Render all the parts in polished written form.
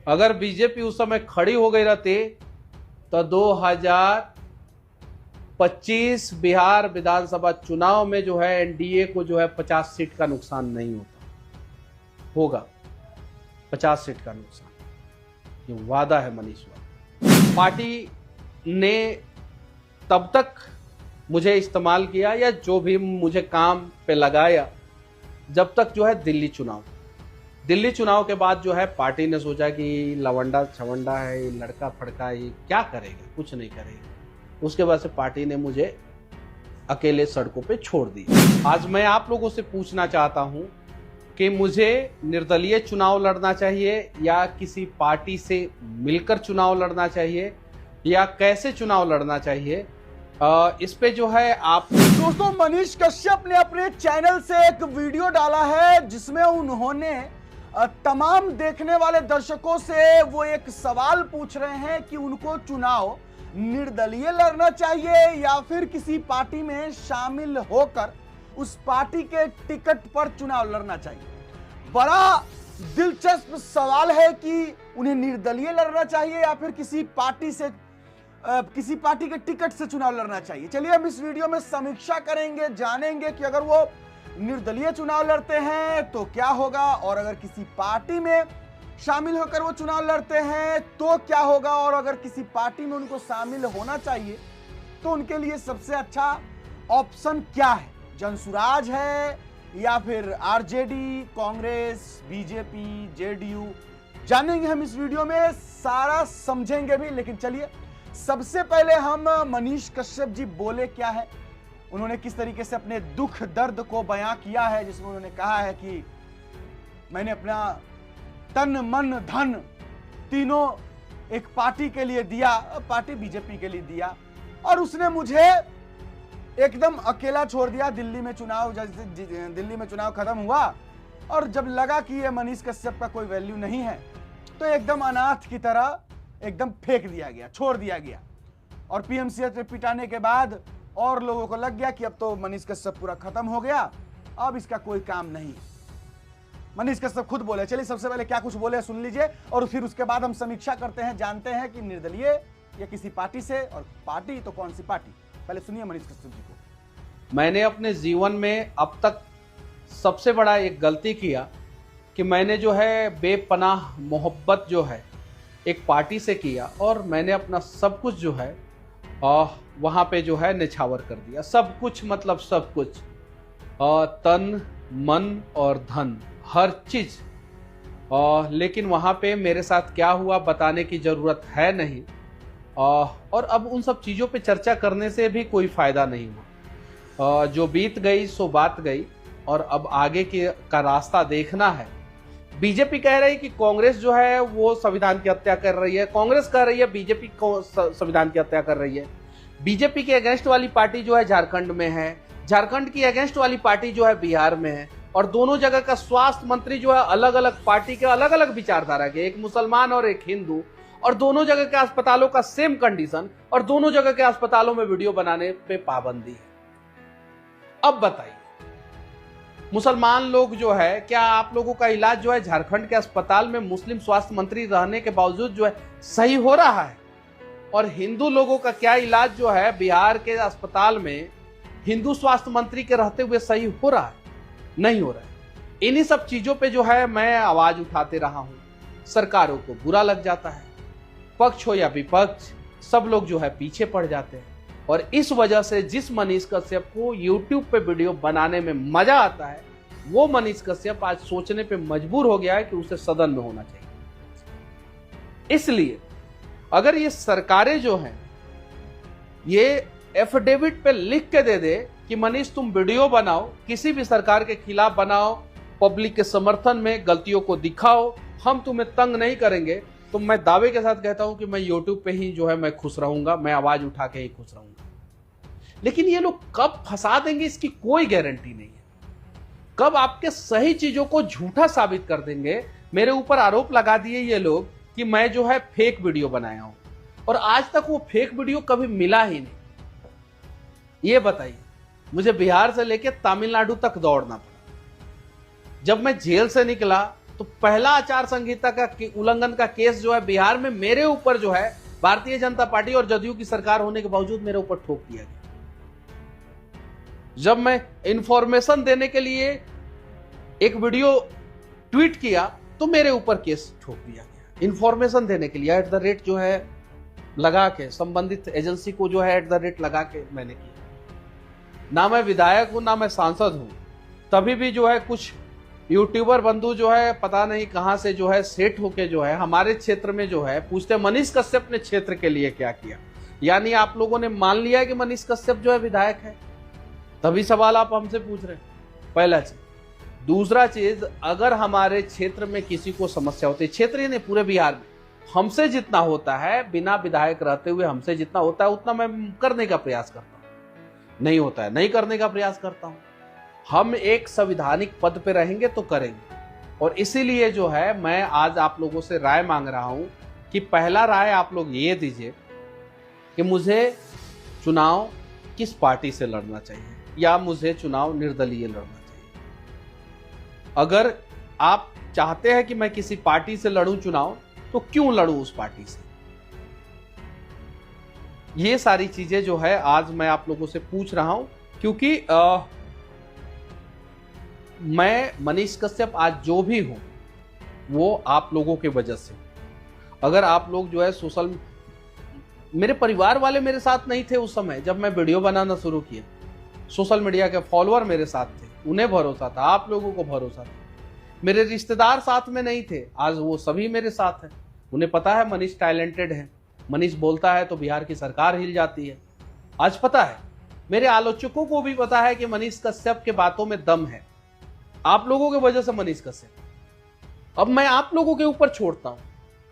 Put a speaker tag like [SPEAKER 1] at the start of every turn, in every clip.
[SPEAKER 1] अगर बीजेपी उस समय खड़ी हो गई रहती तो 2025 बिहार विधानसभा चुनाव में जो है एनडीए को जो है 50 सीट का नुकसान नहीं होगा 50 सीट का नुकसान, ये वादा है मनीष वाला। पार्टी ने तब तक मुझे इस्तेमाल किया या जो भी मुझे काम पे लगाया जब तक जो है दिल्ली चुनाव के बाद जो है पार्टी ने सोचा कि लवंडा छवंडा है, ये लड़का फड़का, ये क्या करेगा, कुछ नहीं करेगा। उसके बाद से पार्टी ने मुझे अकेले सड़कों पे छोड़ दिया। आज मैं आप लोगों से पूछना चाहता हूं कि मुझे निर्दलीय चुनाव लड़ना चाहिए या किसी पार्टी से मिलकर चुनाव लड़ना चाहिए या कैसे चुनाव लड़ना चाहिए। इस पे जो है आप
[SPEAKER 2] दोस्तों, मनीष कश्यप ने अपने चैनल से एक वीडियो डाला है जिसमें उन्होंने तमाम देखने वाले दर्शकों से वो एक सवाल पूछ रहे हैं कि उनको चुनाव निर्दलीय लड़ना चाहिए या फिर किसी पार्टी में शामिल होकर उस पार्टी के टिकट पर चुनाव लड़ना चाहिए। बड़ा दिलचस्प सवाल है कि उन्हें निर्दलीय लड़ना चाहिए या फिर किसी पार्टी के टिकट से चुनाव लड़ना चाहिए। चलिए हम इस वीडियो में समीक्षा करेंगे, जानेंगे कि अगर वो निर्दलीय चुनाव लड़ते हैं तो क्या होगा और अगर किसी पार्टी में शामिल होकर वो चुनाव लड़ते हैं तो क्या होगा, और अगर किसी पार्टी में उनको शामिल होना चाहिए तो उनके लिए सबसे अच्छा ऑप्शन क्या है, जनसुराज है या फिर आरजेडी, कांग्रेस, बीजेपी, जेडीयू। जानेंगे हम इस वीडियो में, सारा समझेंगे भी। लेकिन चलिए सबसे पहले हम मनीष कश्यप जी बोले क्या है, उन्होंने किस तरीके से अपने दुख दर्द को बयां किया है, जिसमें उन्होंने कहा है कि मैंने अपना तन मन धन तीनों एक पार्टी के लिए दिया, पार्टी बीजेपी के लिए दिया, और उसने मुझे एकदम अकेला छोड़ दिया। दिल्ली में चुनाव खत्म हुआ और जब लगा कि ये मनीष कश्यप का कोई वैल्यू नहीं है तो एकदम अनाथ की तरह एकदम फेंक दिया गया, छोड़ दिया गया। और पीएमसीएच में पिटाने के बाद और लोगों को लग गया कि अब तो मनीष कश्यप पूरा खत्म हो गया, अब इसका कोई काम नहीं। मनीष कश्यप खुद बोले। चलिए सबसे पहले क्या कुछ बोले सुन लीजिए और फिर उसके बाद हम समीक्षा करते हैं, जानते हैं कि निर्दलीय या किसी पार्टी से, और पार्टी तो कौन सी पार्टी। पहले सुनिए मनीष कश्यप जी को।
[SPEAKER 1] मैंने अपने जीवन में अब तक सबसे बड़ा एक गलती किया कि मैंने जो है बेपनाह मोहब्बत जो है एक पार्टी से किया और मैंने अपना सब कुछ जो है वहाँ पे जो है निछावर कर दिया। सब कुछ मतलब सब कुछ, तन मन और धन, हर चीज। लेकिन वहाँ पे मेरे साथ क्या हुआ बताने की जरूरत है नहीं, और अब उन सब चीज़ों पे चर्चा करने से भी कोई फायदा नहीं हुआ। जो बीत गई सो बात गई और अब आगे का रास्ता देखना है। बीजेपी कह रही है कि कांग्रेस जो है वो संविधान की हत्या कर रही है, कांग्रेस कह रही है बीजेपी को संविधान की हत्या कर रही है। बीजेपी के अगेंस्ट वाली पार्टी जो है झारखंड में है, झारखंड की अगेंस्ट वाली पार्टी जो है बिहार में है, और दोनों जगह का स्वास्थ्य मंत्री जो है अलग अलग पार्टी के, अलग अलग विचारधारा के, एक मुसलमान और एक हिंदू, और दोनों जगह के अस्पतालों का सेम कंडीशन, और दोनों जगह के अस्पतालों में वीडियो बनाने पे पाबंदी है। अब बताइए मुसलमान लोग जो है, क्या आप लोगों का इलाज जो है झारखंड के अस्पताल में मुस्लिम स्वास्थ्य मंत्री रहने के बावजूद जो है सही हो रहा है? और हिंदू लोगों का क्या इलाज जो है बिहार के अस्पताल में हिंदू स्वास्थ्य मंत्री के रहते हुए सही हो रहा है? नहीं हो रहा है। इन्हीं सब चीजों पे जो है मैं आवाज उठाते रहा हूं। सरकारों को बुरा लग जाता है, पक्ष हो या विपक्ष, सब लोग जो है पीछे पड़ जाते हैं। और इस वजह से जिस मनीष कश्यप को YouTube पे वीडियो बनाने में मजा आता है, वो मनीष कश्यप आज सोचने पे मजबूर हो गया है कि उसे सदन में होना चाहिए। इसलिए अगर ये सरकारें जो हैं ये एफिडेविट पे लिख के दे दे कि मनीष तुम वीडियो बनाओ, किसी भी सरकार के खिलाफ बनाओ, पब्लिक के समर्थन में गलतियों को दिखाओ, हम तुम्हें तंग नहीं करेंगे, तो मैं दावे के साथ कहता हूं कि मैं YouTube पे ही जो है मैं खुश रहूंगा, मैं आवाज उठा के ही खुश रहूंगा। लेकिन ये लोग कब फंसा देंगे इसकी कोई गारंटी नहीं है। कब आपके सही चीजों को झूठा साबित कर देंगे। मेरे ऊपर आरोप लगा दिए ये लोग कि मैं जो है फेक वीडियो बनाया हूं, और आज तक वो फेक वीडियो कभी मिला ही नहीं। ये बताइए, मुझे बिहार से लेकर तमिलनाडु तक दौड़ना पड़ा। जब मैं जेल से निकला तो पहला आचार संहिता का उल्लंघन का केस जो है बिहार में मेरे ऊपर जो है भारतीय जनता पार्टी और जदयू की सरकार होने के बावजूद मेरे ऊपर ठोक दिया गया। जब मैं इंफॉर्मेशन देने के लिए एक वीडियो ट्वीट किया तो मेरे ऊपर केस ठोक दिया गया। इंफॉर्मेशन देने के लिए एट द रेट जो है लगा के, संबंधित एजेंसी को जो है एट द रेट लगा के मैंने किया। ना मैं विधायक हूं, ना मैं सांसद हूं, तभी भी जो है कुछ यूट्यूबर बंधु जो है पता नहीं कहां से जो है सेट होके जो है हमारे क्षेत्र में जो है पूछते मनीष कश्यप ने क्षेत्र के लिए क्या किया। यानी आप लोगों ने मान लिया कि मनीष कश्यप जो है विधायक है, तभी सवाल आप हमसे पूछ रहे हैं। पहला चीज। दूसरा चीज, अगर हमारे क्षेत्र में किसी को समस्या होती है, क्षेत्र ही नहीं पूरे बिहार में, हमसे जितना होता है बिना विधायक रहते हुए हमसे जितना होता है उतना मैं करने का प्रयास करता हूं। नहीं होता है, नहीं करने का प्रयास करता हूं। हम एक संवैधानिक पद पे रहेंगे तो करेंगे, और इसीलिए जो है मैं आज आप लोगों से राय मांग रहा हूं कि पहला राय आप लोग ये दीजिए कि मुझे चुनाव किस पार्टी से लड़ना चाहिए या मुझे चुनाव निर्दलीय लड़ना चाहिए। अगर आप चाहते हैं कि मैं किसी पार्टी से लड़ूं चुनाव, तो क्यों लड़ूं उस पार्टी से। ये सारी चीजें जो है आज मैं आप लोगों से पूछ रहा हूं, क्योंकि मैं मनीष कश्यप आज जो भी हूं वो आप लोगों के वजह से। अगर आप लोग जो है मेरे परिवार वाले मेरे साथ नहीं थे उस समय जब मैं वीडियो बनाना शुरू किया। सोशल मीडिया के फॉलोअर मेरे साथ थे, उन्हें भरोसा था, आप लोगों को भरोसा था। मेरे रिश्तेदार साथ में नहीं थे, आज वो सभी मेरे साथ हैं। उन्हें पता है मनीष टैलेंटेड है, मनीष बोलता है तो बिहार की सरकार हिल जाती है। आज पता है, मेरे आलोचकों को भी पता है कि मनीष कश्यप के बातों में दम है। आप लोगों की वजह से मनीष कश्यप। अब मैं आप लोगों के ऊपर छोड़ता हूं,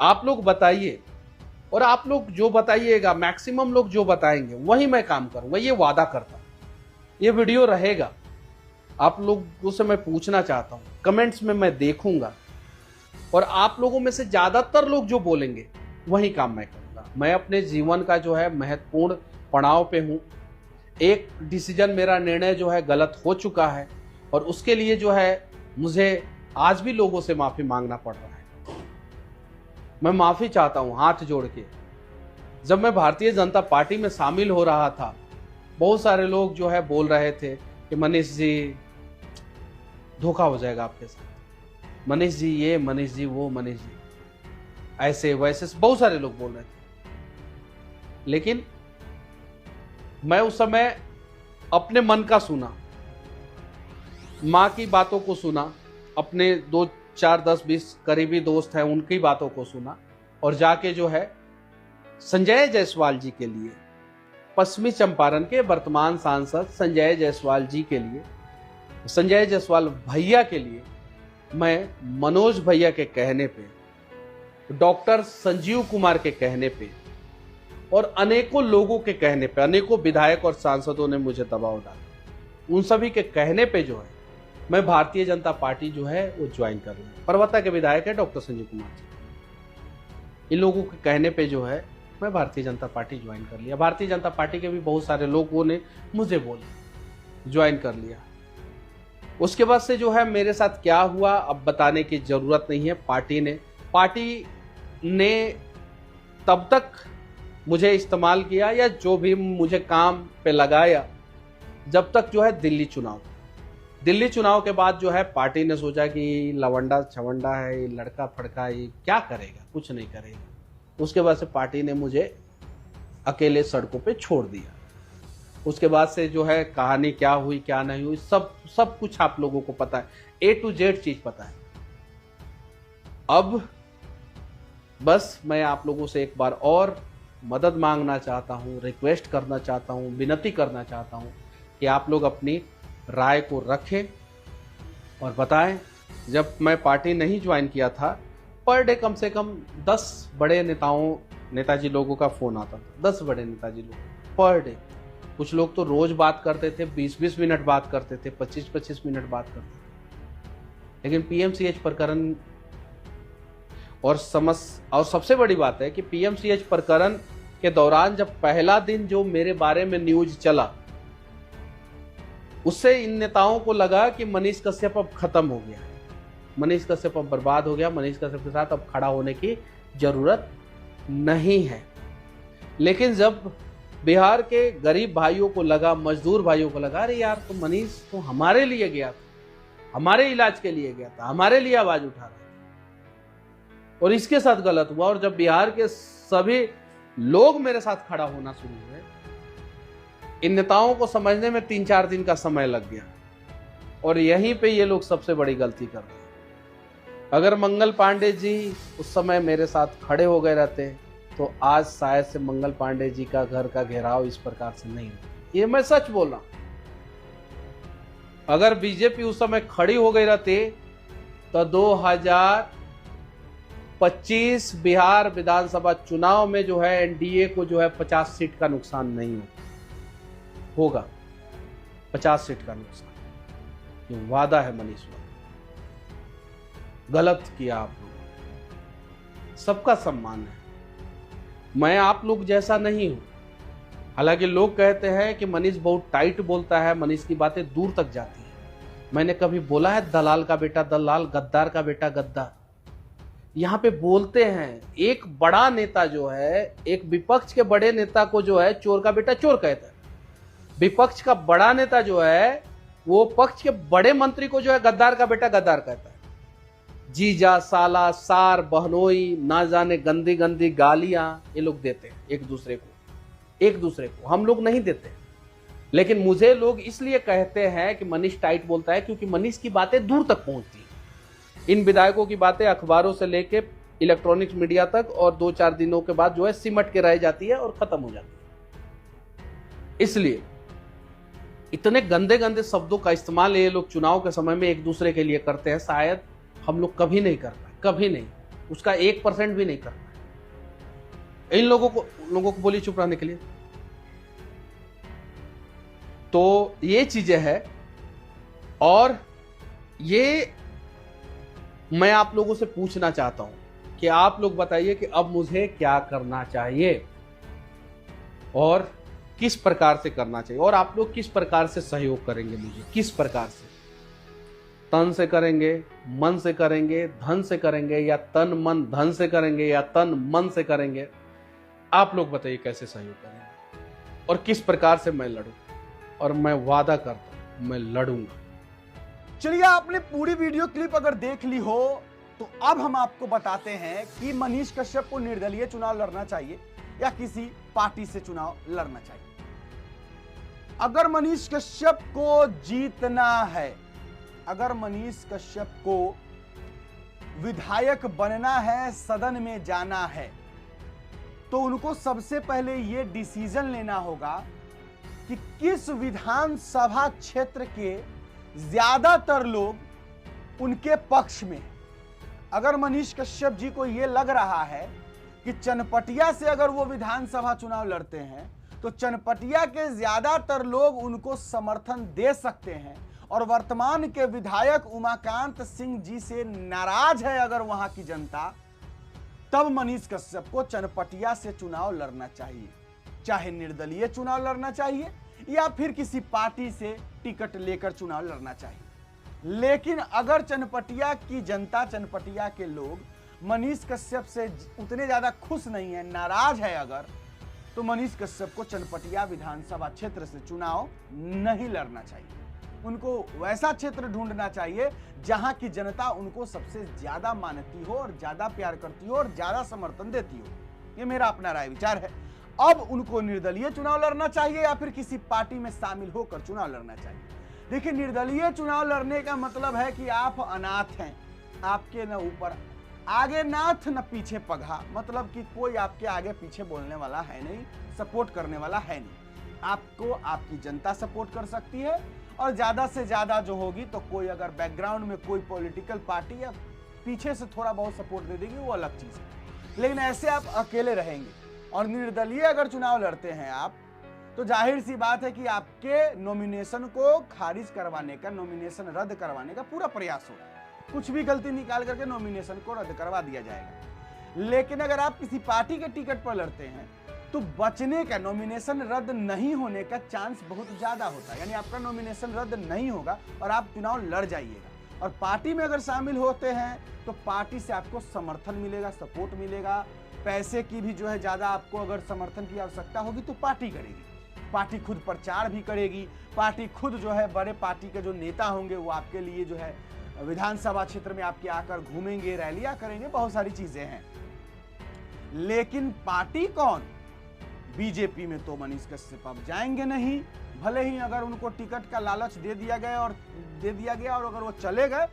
[SPEAKER 1] आप लोग बताइए, और आप लोग जो बताइएगा, मैक्सिमम लोग जो बताएंगे वही मैं काम करूंगा, ये वादा करता हूं। ये वीडियो रहेगा, आप लोगों से मैं पूछना चाहता हूं, कमेंट्स में मैं देखूंगा, और आप लोगों में से ज्यादातर लोग जो बोलेंगे वही काम मैं करूंगा। मैं अपने जीवन का जो है महत्वपूर्ण पड़ाव पे हूं। एक डिसीजन, मेरा निर्णय जो है गलत हो चुका है, और उसके लिए जो है मुझे आज भी लोगों से माफी मांगना पड़ रहा है। मैं माफी चाहता हूं हाथ जोड़ के। जब मैं भारतीय जनता पार्टी में शामिल हो रहा था, बहुत सारे लोग जो है बोल रहे थे कि मनीष जी धोखा हो जाएगा आपके साथ, मनीष जी ये, मनीष जी वो, मनीष जी ऐसे वैसे, बहुत सारे लोग बोल रहे थे। लेकिन मैं उस समय अपने मन का सुना, माँ की बातों को सुना, अपने 2, 4, 10, 20 करीबी दोस्त हैं उनकी बातों को सुना, और जाके जो है संजय जायसवाल जी के लिए, पश्चिमी चंपारण के वर्तमान सांसद संजय जायसवाल जी के लिए, संजय जायसवाल भैया के लिए, मैं मनोज भैया के कहने पे, डॉक्टर संजीव कुमार के कहने पे, और अनेकों लोगों के कहने पे, अनेकों विधायक और सांसदों ने मुझे दबाव डाला, उन सभी के कहने पे जो है मैं भारतीय जनता पार्टी जो है वो ज्वाइन कर रहा हूं। परवत्ता के विधायक है डॉक्टर संजीव कुमार जी, इन लोगों के कहने पे जो है मैं भारतीय जनता पार्टी ज्वाइन कर लिया। भारतीय जनता पार्टी के भी बहुत सारे लोगों ने मुझे बोला, ज्वाइन कर लिया। उसके बाद से जो है मेरे साथ क्या हुआ अब बताने की जरूरत नहीं है। पार्टी ने तब तक मुझे इस्तेमाल किया या जो भी मुझे काम पे लगाया जब तक जो है दिल्ली चुनाव के बाद जो है पार्टी ने सोचा कि लवंडा छवंडा है, ये लड़का फड़का, ये क्या करेगा, कुछ नहीं करेगा। उसके बाद से पार्टी ने मुझे अकेले सड़कों पे छोड़ दिया। उसके बाद से जो है कहानी क्या हुई क्या नहीं हुई सब कुछ आप लोगों को पता है, A to Z चीज पता है। अब बस मैं आप लोगों से एक बार और मदद मांगना चाहता हूं, रिक्वेस्ट करना चाहता हूं, विनती करना चाहता हूं कि आप लोग अपनी राय को रखें और बताएं। जब मैं पार्टी नहीं ज्वाइन किया था, पर डे कम से कम 10 बड़े नेताजी लोगों का फोन आता था, 10 बड़े नेताजी लोग पर डे। कुछ लोग तो रोज बात करते थे, 20-20 मिनट बात करते थे, 25-25 मिनट बात करते थे। लेकिन पीएमसीएच प्रकरण और सबसे बड़ी बात है कि पीएमसीएच प्रकरण के दौरान जब पहला दिन जो मेरे बारे में न्यूज चला, उससे इन नेताओं को लगा कि मनीष कश्यप अब खत्म हो गया है। मनीष कश्यप अब बर्बाद हो गया, मनीष कश्यप के साथ अब खड़ा होने की जरूरत नहीं है। लेकिन जब बिहार के गरीब भाइयों को लगा, मजदूर भाइयों को लगा, अरे यार तो मनीष तो हमारे लिए गया था, हमारे इलाज के लिए गया था, हमारे लिए आवाज उठा रहा था, और इसके साथ गलत हुआ। और जब बिहार के सभी लोग मेरे साथ खड़ा होना शुरू हुए, इन नेताओं को समझने में 3-4 दिन का समय लग गया, और यहीं पे ये लोग सबसे बड़ी गलती कर रहे हैं। अगर मंगल पांडे जी उस समय मेरे साथ खड़े हो गए रहते तो आज शायद से मंगल पांडे जी का घर का घेराव इस प्रकार से नहीं होता। ये मैं सच बोल रहा हूं। अगर बीजेपी उस समय खड़ी हो गई रहती तो 2025 बिहार विधानसभा चुनाव में जो है एनडीए को जो है 50 सीट का नुकसान नहीं होगा। 50 सीट का नुकसान, ये वादा है मनीष वाला। गलत किया आप लोग, सबका सम्मान है, मैं आप लोग जैसा नहीं हूं। हालांकि लोग कहते हैं कि मनीष बहुत टाइट बोलता है, मनीष की बातें दूर तक जाती है। मैंने कभी बोला है दलाल का बेटा दलाल, गद्दार का बेटा गद्दार? यहां पे बोलते हैं। एक बड़ा नेता जो है, एक विपक्ष के बड़े नेता को जो है चोर का बेटा चोर कहता है। विपक्ष का बड़ा नेता जो है वो पक्ष के बड़े मंत्री को जो है गद्दार का बेटा गद्दार कहता है। जीजा, साला, सार, बहनोई, ना जाने गंदी गंदी गालियां ये लोग देते हैं एक दूसरे को। हम लोग नहीं देते, लेकिन मुझे लोग इसलिए कहते हैं कि मनीष टाइट बोलता है, क्योंकि मनीष की बातें दूर तक पहुंचती हैं। इन विधायकों की बातें अखबारों से लेके इलेक्ट्रॉनिक्स मीडिया तक, और 2-4 दिनों के बाद जो है सिमट के रह जाती है और खत्म हो जाती है। इसलिए इतने गंदे गंदे शब्दों का इस्तेमाल ये लोग चुनाव के समय में एक दूसरे के लिए करते हैं। शायद हम लोग कभी नहीं कर पाए, कभी नहीं, उसका 1% भी नहीं कर पाए। इन लोगों को बोली चुप रहने के लिए। तो ये चीजें हैं, और ये मैं आप लोगों से पूछना चाहता हूं कि आप लोग बताइए कि अब मुझे क्या करना चाहिए और किस प्रकार से करना चाहिए, और आप लोग किस प्रकार से सहयोग करेंगे मुझे, किस प्रकार से? तन से करेंगे, मन से करेंगे, धन से करेंगे, या तन मन धन से करेंगे, या तन मन से करेंगे? आप लोग बताइए कैसे सहयोग करेंगे और किस प्रकार से मैं लड़ूं। और मैं वादा करता हूं मैं लड़ूंगा।
[SPEAKER 2] चलिए, आपने पूरी वीडियो क्लिप अगर देख ली हो तो अब हम आपको बताते हैं कि मनीष कश्यप को निर्दलीय चुनाव लड़ना चाहिए या किसी पार्टी से चुनाव लड़ना चाहिए। अगर मनीष कश्यप को जीतना है, अगर मनीष कश्यप को विधायक बनना है, सदन में जाना है, तो उनको सबसे पहले यह डिसीजन लेना होगा कि किस विधानसभा क्षेत्र के ज्यादातर लोग उनके पक्ष में। अगर मनीष कश्यप जी को यह लग रहा है कि चनपटिया से अगर वो विधानसभा चुनाव लड़ते हैं तो चनपटिया के ज्यादातर लोग उनको समर्थन दे सकते हैं, और वर्तमान के विधायक उमाकांत सिंह जी से नाराज है अगर वहां की जनता, तब मनीष कश्यप को चनपटिया से चुनाव लड़ना चाहिए। चाहे निर्दलीय चुनाव लड़ना चाहिए या फिर किसी पार्टी से टिकट लेकर चुनाव लड़ना चाहिए। लेकिन अगर चनपटिया की जनता, चनपटिया के लोग मनीष कश्यप से उतने ज्यादा खुश नहीं है, नाराज है अगर, तो मनीष कश्यप को चनपटिया विधानसभा क्षेत्र से चुनाव नहीं लड़ना चाहिए। उनको वैसा क्षेत्र ढूंढना चाहिए जहां की जनता उनको सबसे ज्यादा मानती हो और ज्यादा प्यार करती हो और ज्यादा समर्थन देती हो। ये मेरा अपना राय विचार है। अब उनको निर्दलीय चुनाव लड़ना चाहिए या फिर किसी पार्टी में शामिल होकर चुनाव लड़ना चाहिए। देखिए, निर्दलीय चुनाव लड़ने का मतलब है कि आप अनाथ हैं, आपके न ऊपर आगे नाथ न पीछे पगहा, मतलब कि कोई आपके आगे पीछे बोलने वाला है नहीं, सपोर्ट करने वाला है नहीं। आपको आपकी जनता सपोर्ट कर सकती है, और ज्यादा से ज्यादा जो होगी तो कोई अगर बैकग्राउंड में कोई पॉलिटिकल पार्टी या पीछे से थोड़ा बहुत सपोर्ट दे देगी, वो अलग चीज है। लेकिन ऐसे आप अकेले रहेंगे। और निर्दलीय अगर चुनाव लड़ते हैं आप, तो जाहिर सी बात है कि आपके नॉमिनेशन को खारिज करवाने का, नॉमिनेशन रद्द करवाने का पूरा प्रयास होगा। कुछ भी गलती निकाल करके नॉमिनेशन को रद्द करवा दिया जाएगा। लेकिन अगर आप किसी पार्टी के टिकट पर लड़ते हैं तो बचने का, नॉमिनेशन रद्द नहीं होने का चांस बहुत ज्यादा होता है। यानी आपका नॉमिनेशन रद्द नहीं होगा और आप चुनाव लड़ जाइएगा। और पार्टी में अगर शामिल होते हैं तो पार्टी से आपको समर्थन मिलेगा, सपोर्ट मिलेगा, पैसे की भी जो है ज्यादा आपको अगर समर्थन की आवश्यकता होगी तो पार्टी करेगी, पार्टी खुद प्रचार भी करेगी, पार्टी खुद जो है बड़े पार्टी के जो नेता होंगे वो आपके लिए जो है विधानसभा क्षेत्र में आपके आकर घूमेंगे, रैलियां करेंगे, बहुत सारी चीजें हैं। लेकिन पार्टी कौन? बीजेपी में तो मनीष कश्यप अब जाएंगे नहीं, भले ही अगर उनको टिकट का लालच दे दिया गया और अगर वो चले गए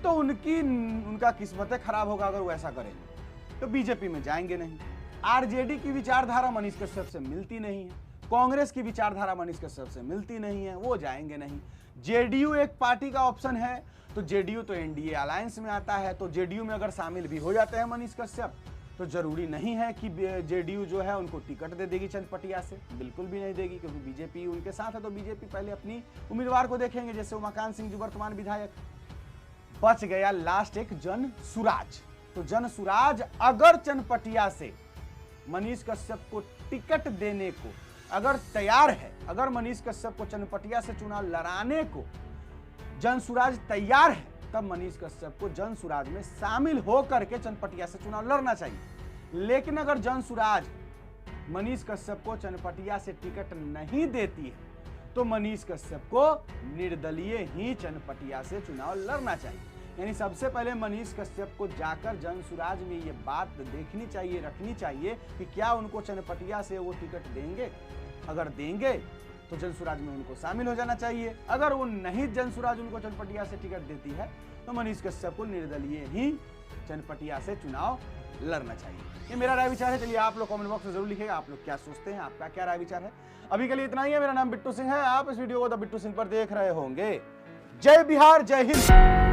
[SPEAKER 2] तो उनका किस्मत खराब होगा अगर वो ऐसा करेंगे, तो बीजेपी में जाएंगे नहीं। आरजेडी की विचारधारा मनीष कश्यप से मिलती नहीं है, कांग्रेस की विचारधारा मनीष कश्यप से मिलती नहीं है, वो जाएंगे नहीं। जेडीयू एक पार्टी का ऑप्शन है, तो जेडीयू तो एनडीए अलायंस में आता है, तो जेडीयू में अगर शामिल भी हो जाते हैं मनीष कश्यप तो जरूरी नहीं है कि जेडीयू जो है उनको टिकट दे देगी चंदपटिया से, बिल्कुल भी नहीं देगी, क्योंकि बीजेपी उनके साथ है। तो बीजेपी पहले अपनी उम्मीदवार को देखेंगे, जैसे उमाकांत सिंह जो वर्तमान विधायक। बच गया लास्ट एक जन सुराज। तो जन सुराज अगर चनपटिया से मनीष कश्यप को टिकट देने को अगर तैयार है, अगर मनीष कश्यप को चनपटिया से चुनाव लड़ाने को जन सुराज तैयार है, तब मनीष कश्यप को जन सुराज में शामिल होकर के चनपटिया से चुनाव लड़ना चाहिए। लेकिन अगर जन सुराज मनीष कश्यप को चनपटिया से टिकट नहीं देती है तो मनीष कश्यप को निर्दलीय ही चनपटिया से चुनाव लड़ना चाहिए। यानी सबसे पहले मनीष कश्यप को जाकर जन सुराज में ये बात देखनी चाहिए, रखनी चाहिए कि क्या उनको चनपटिया से वो टिकट देंगे। अगर देंगे तो जन सुराज में उनको शामिल हो जाना चाहिए। अगर वो नहीं जन सुराज उनको चनपटिया से टिकट देती है तो मनीष कश्यप को निर्दलीय ही चनपटिया से चुनाव लड़ना चाहिए। ये मेरा राय विचार है। चलिए आप लोग कमेंट बॉक्स में जरूर लिखिएगा आप लोग क्या सोचते हैं, आपका क्या राय विचार है। अभी के लिए इतना ही है। मेरा नाम बिट्टू सिंह है, आप इस वीडियो को द बिट्टू सिंह पर देख रहे होंगे। जय बिहार, जय हिंद।